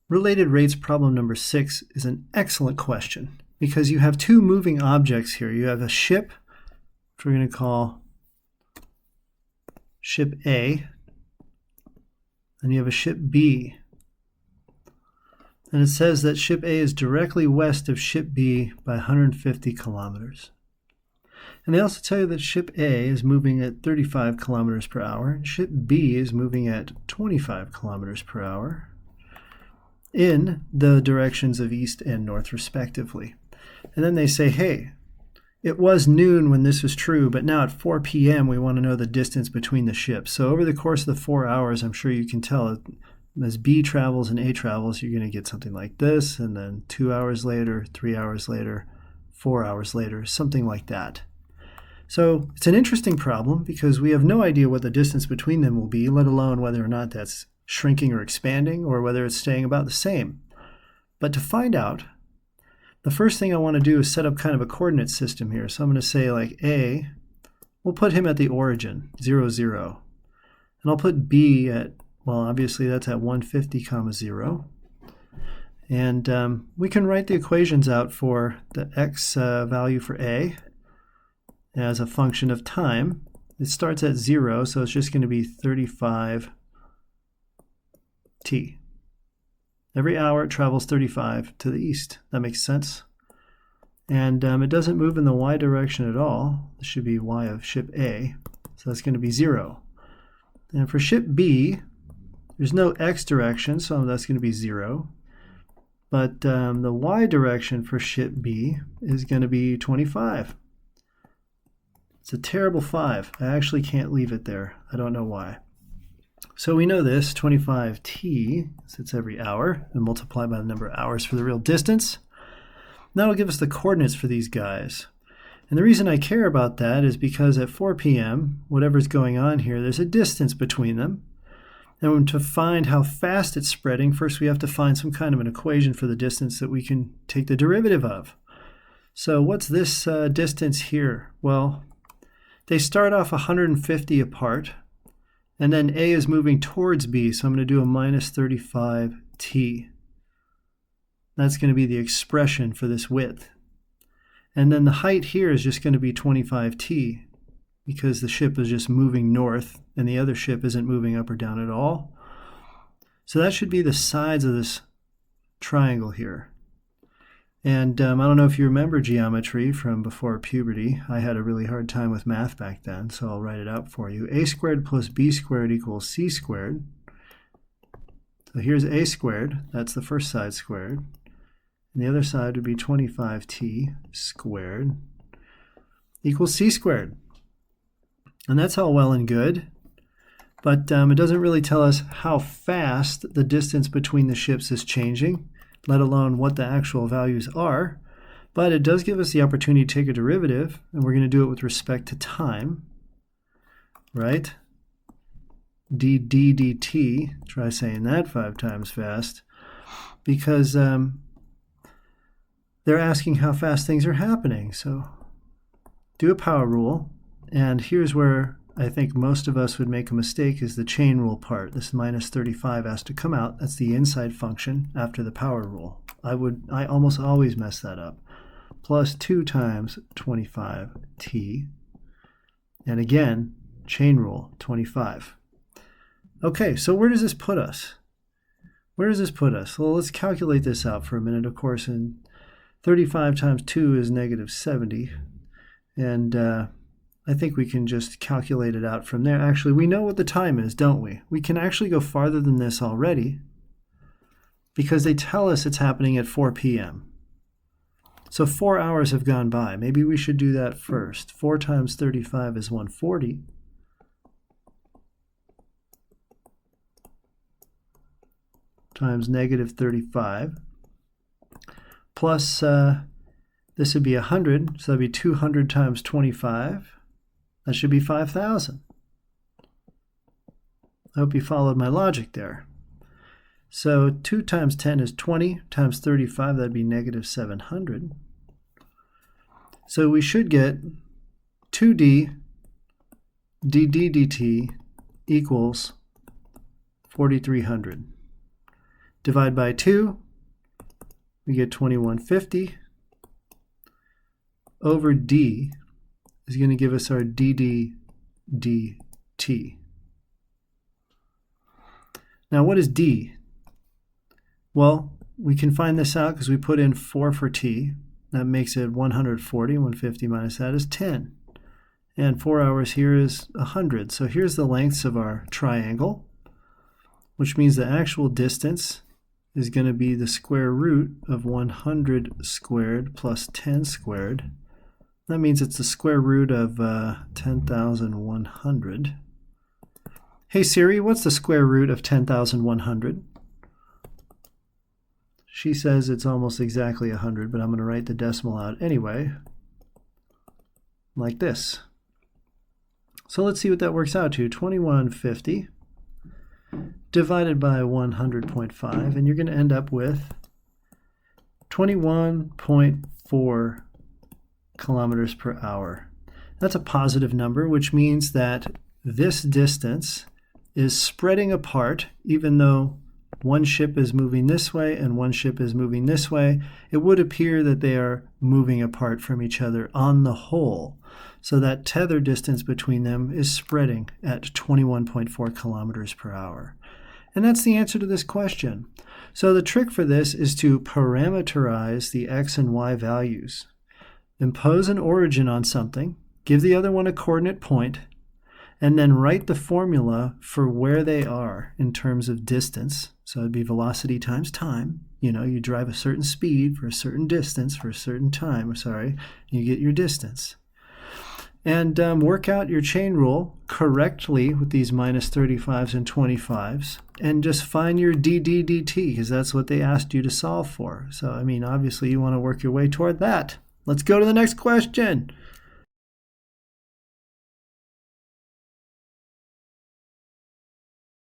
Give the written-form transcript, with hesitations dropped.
Related rates problem number 6 is an excellent question because you have two moving objects here. You have a ship, which we're going to call ship A, and you have a ship B. And it says that ship A is directly west of ship B by 150 kilometers. And they also tell you that ship A is moving at 35 kilometers per hour, and ship B is moving at 25 kilometers per hour in the directions of east and north respectively. And then they say, hey, it was noon when this was true, but now at 4 p.m. we want to know the distance between the ships. So over the course of the 4 hours, I'm sure you can tell as B travels and A travels, you're going to get something like this, and then 2 hours later, 3 hours later, 4 hours later, something like that. So it's an interesting problem because we have no idea what the distance between them will be, let alone whether or not that's shrinking or expanding or whether it's staying about the same. But to find out, the first thing I want to do is set up kind of a coordinate system here. So I'm going to say like A, we'll put him at the origin, 0, 0. And I'll put B at, well, obviously that's at 150, 0. And we can write the equations out for the x value for A as a function of time. It starts at 0, so it's just going to be 35t. Every hour it travels 35 to the east. That makes sense. And it doesn't move in the y direction at all. This should be y of ship A, so that's going to be 0. And for ship B, there's no x direction, so that's going to be 0. But the y direction for ship B is going to be 25. It's a terrible 5. I actually can't leave it there. I don't know why. So we know this, 25t, so it's every hour, and multiply by the number of hours for the real distance. That'll give us the coordinates for these guys. And the reason I care about that is because at 4 p.m., whatever's going on here, there's a distance between them. And to find how fast it's spreading, first we have to find some kind of an equation for the distance that we can take the derivative of. So what's this distance here? Well, they start off 150 apart, and then A is moving towards B, so I'm going to do a minus 35t. That's going to be the expression for this width. And then the height here is just going to be 25t, because the ship is just moving north, and the other ship isn't moving up or down at all. So that should be the sides of this triangle here. And I don't know if you remember geometry from before puberty. I had a really hard time with math back then, so I'll write it out for you. A squared plus B squared equals C squared. So here's A squared, that's the first side squared. And the other side would be 25t squared equals C squared. And that's all well and good, but it doesn't really tell us how fast the distance between the ships is changing, let alone what the actual values are. But it does give us the opportunity to take a derivative, and we're going to do it with respect to time, right? d dt, try saying that 5 times fast, because they're asking how fast things are happening. So do a power rule, and here's where I think most of us would make a mistake is the chain rule part. This minus 35 has to come out. That's the inside function after the power rule. I almost always mess that up. Plus 2 times 25t. And again, chain rule, 25. Okay, so where does this put us? Where does this put us? Well, let's calculate this out for a minute. Of course, 35 times 2 is negative 70. And I think we can just calculate it out from there. Actually, we know what the time is, don't we? We can actually go farther than this already because they tell us it's happening at 4 p.m. So 4 hours have gone by. Maybe we should do that first. 4 times 35 is 140. Times negative 35. Plus, this would be 100, so that would be 200 times 25. That should be 5,000. I hope you followed my logic there. So 2 times 10 is 20, times 35, that'd be negative 700. So we should get 2d dt equals 4,300. Divide by 2, we get 2150 over d is going to give us our dd dt. Now what is d? Well, we can find this out because we put in 4 for t. That makes it 140. 150 minus that is 10. And 4 hours here is 100. So here's the lengths of our triangle, which means the actual distance is going to be the square root of 100 squared plus 10 squared. That means it's the square root of 10,100. Hey Siri, what's the square root of 10,100? She says it's almost exactly 100, but I'm going to write the decimal out anyway, like this. So let's see what that works out to. 2150 divided by 100.5, and you're going to end up with 21.4 kilometers per hour. That's a positive number, which means that this distance is spreading apart. Even though one ship is moving this way and one ship is moving this way, it would appear that they are moving apart from each other on the whole. So that tether distance between them is spreading at 21.4 kilometers per hour. And that's the answer to this question. So the trick for this is to parameterize the x and y values. Impose an origin on something, give the other one a coordinate point, and then write the formula for where they are in terms of distance. So it'd be velocity times time. You know, you drive a certain speed for a certain distance for a certain time, you get your distance. And work out your chain rule correctly with these minus 35s and 25s, and just find your dd dt, because that's what they asked you to solve for. So, I mean, obviously you want to work your way toward that. Let's go to the next question.